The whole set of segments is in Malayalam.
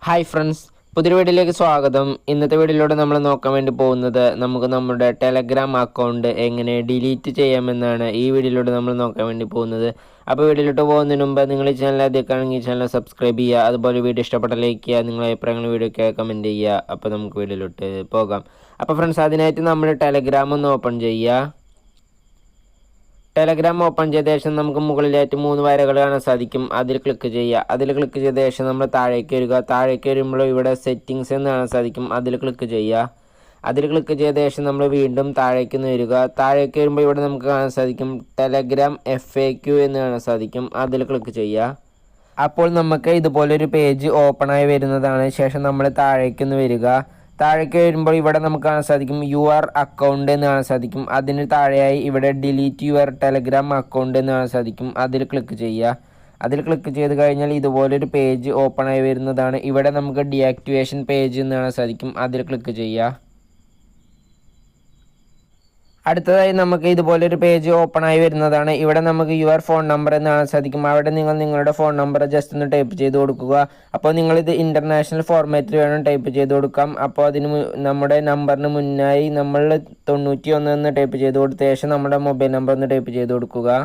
ഹായ് ഫ്രണ്ട്സ്, പുതിയൊരു വീഡിയോയിലേക്ക് സ്വാഗതം. ഇന്നത്തെ വീഡിയോയിലൂടെ നമ്മൾ നോക്കാൻ വേണ്ടി പോകുന്നത് നമുക്ക് നമ്മുടെ ടെലഗ്രാം അക്കൗണ്ട് എങ്ങനെ ഡിലീറ്റ് ചെയ്യാമെന്നാണ് ഈ വീഡിയോയിലൂടെ നമ്മൾ നോക്കാൻ വേണ്ടി പോകുന്നത്. അപ്പോൾ വീഡിയോയിലോട്ട് പോകുന്നതിന് മുമ്പ് നിങ്ങൾ ഈ ചാനൽ ആദ്യമാണെങ്കിൽ ഈ ചാനൽ സബ്സ്ക്രൈബ് ചെയ്യുക. അതുപോലെ വീഡിയോ ഇഷ്ടപ്പെട്ട ലൈക്ക് ചെയ്യുക, നിങ്ങളുടെ അഭിപ്രായങ്ങൾ വീഡിയോയ്ക്ക് കമൻറ്റ് ചെയ്യുക. അപ്പോൾ നമുക്ക് വീഡിയോയിലോട്ട് പോകാം. അപ്പോൾ ഫ്രണ്ട്സ്, അതിനായിട്ട് നമ്മൾ ടെലഗ്രാം ഒന്ന് ഓപ്പൺ ചെയ്യുക. ടെലഗ്രാം ഓപ്പൺ ചെയ്ത ശേഷം നമുക്ക് മുകളിലായിട്ട് 3 വരകൾ കാണാൻ സാധിക്കും. അതിൽ ക്ലിക്ക് ചെയ്യുക. അതിൽ ക്ലിക്ക് ചെയ്ത ശേഷം നമ്മൾ താഴേക്ക് വരിക. താഴേക്ക് വരുമ്പോൾ ഇവിടെ സെറ്റിങ്സ് എന്ന് കാണാൻ സാധിക്കും. അതിൽ ക്ലിക്ക് ചെയ്യുക. അതിൽ ക്ലിക്ക് ചെയ്ത ശേഷം നമ്മൾ വീണ്ടും താഴേക്ക് വരിക. താഴേക്ക് വരുമ്പോൾ ഇവിടെ നമുക്ക് കാണാൻ സാധിക്കും ടെലഗ്രാം FAQ എന്ന് കാണാൻ സാധിക്കും. അതിൽ ക്ലിക്ക് ചെയ്യുക. അപ്പോൾ നമുക്ക് ഇതുപോലൊരു പേജ് ഓപ്പണായി വരുന്നതാണ്. ശേഷം നമ്മൾ താഴേക്ക് വരിക. താഴേക്ക് വരുമ്പോൾ ഇവിടെ നമുക്ക് കാണാൻ സാധിക്കും യുവർ അക്കൗണ്ട് എന്ന് കാണാൻ സാധിക്കും. അതിന് താഴെയായി ഇവിടെ ഡിലീറ്റ് യുവർ ടെലഗ്രാം അക്കൗണ്ട് എന്ന് കാണാൻ സാധിക്കും. അതിൽ ക്ലിക്ക് ചെയ്യുക. അതിൽ ക്ലിക്ക് ചെയ്ത് കഴിഞ്ഞാൽ ഇതുപോലൊരു പേജ് ഓപ്പണായി വരുന്നതാണ്. ഇവിടെ നമുക്ക് ഡീആക്ടിവേഷൻ പേജ് എന്ന് കാണാൻ സാധിക്കും. അതിൽ ക്ലിക്ക് ചെയ്യുക. അടുത്തതായി നമുക്ക് ഇതുപോലൊരു പേജ് ഓപ്പൺ ആയി വരുന്നതാണ്. ഇവിടെ നമുക്ക് യുവർ ഫോൺ നമ്പർ എന്ന് കാണാൻ സാധിക്കും. അവിടെ നിങ്ങൾ നിങ്ങളുടെ ഫോൺ നമ്പർ ജസ്റ്റ് ഒന്ന് ടൈപ്പ് ചെയ്ത് കൊടുക്കുക. അപ്പോൾ നിങ്ങളിത് ഇൻ്റർനാഷണൽ ഫോർമാറ്റിൽ വേണം ടൈപ്പ് ചെയ്ത് കൊടുക്കാം. അപ്പോൾ നമ്മുടെ നമ്പറിന് മുന്നായി നമ്മൾ 91 എന്ന് ടൈപ്പ് ചെയ്ത് കൊടുത്ത ശേഷം നമ്മുടെ മൊബൈൽ നമ്പർ ഒന്ന് ടൈപ്പ് ചെയ്ത് കൊടുക്കുക.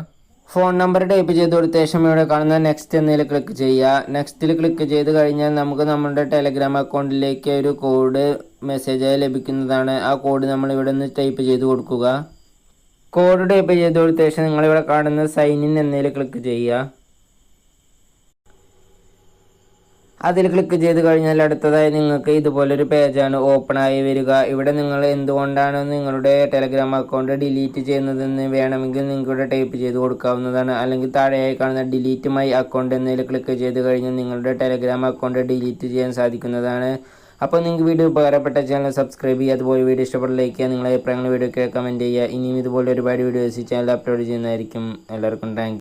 ഫോൺ നമ്പർ ടൈപ്പ് ചെയ്ത് കൊടുത്ത ശേഷം ഇവിടെ കാണുന്ന നെക്സ്റ്റ് എന്നതിൽ ക്ലിക്ക് ചെയ്യുക. നെക്സ്റ്റിൽ ക്ലിക്ക് ചെയ്ത് കഴിഞ്ഞാൽ നമുക്ക് നമ്മുടെ ടെലഗ്രാം അക്കൗണ്ടിലേക്ക് ഒരു കോഡ് മെസ്സേജായി ലഭിക്കുന്നതാണ്. ആ കോഡ് നമ്മൾ ഇവിടെ നിന്ന് ടൈപ്പ് ചെയ്ത് കൊടുക്കുക. കോഡ് ടൈപ്പ് ചെയ്ത് കൊടുത്ത ശേഷം നിങ്ങളിവിടെ കാണുന്ന സൈൻ ഇൻ എന്നതിൽ ക്ലിക്ക് ചെയ്യുക. അതിൽ ക്ലിക്ക് ചെയ്ത് കഴിഞ്ഞാൽ അടുത്തതായി നിങ്ങൾക്ക് ഇതുപോലൊരു പേജാണ് ഓപ്പണായി വരിക. ഇവിടെ നിങ്ങൾ എന്തുകൊണ്ടാണ് നിങ്ങളുടെ ടെലഗ്രാം അക്കൗണ്ട് ഡിലീറ്റ് ചെയ്യുന്നതെന്ന് വേണമെങ്കിൽ നിങ്ങൾക്കിവിടെ ടൈപ്പ് ചെയ്ത് കൊടുക്കാവുന്നതാണ്. അല്ലെങ്കിൽ താഴെയായി കാണുന്ന ഡിലീറ്റ് മൈ അക്കൗണ്ട് എന്നതിൽ ക്ലിക്ക് ചെയ്ത് കഴിഞ്ഞാൽ നിങ്ങളുടെ ടെലഗ്രാം അക്കൗണ്ട് ഡിലീറ്റ് ചെയ്യാൻ സാധിക്കുന്നതാണ്. അപ്പോൾ നിങ്ങൾക്ക് വീഡിയോ ഉപകാരപ്പെട്ട ചാനൽ സബ്സ്ക്രൈബ് ചെയ്യുക. അതുപോലെ വീഡിയോ ഇഷ്ടപ്പെട്ട ലൈക്ക് ചെയ്യുക. നിങ്ങളുടെ അഭിപ്രായങ്ങൾ വീഡിയോയ്ക്ക് കമൻറ്റ് ചെയ്യുക. ഇനിയും ഇതുപോലെ ഒരുപാട് വീഡിയോസ് ഈ ചാനൽ അപ്ലോഡ് ചെയ്യുന്നതായിരിക്കും. എല്ലാവർക്കും താങ്ക് യു.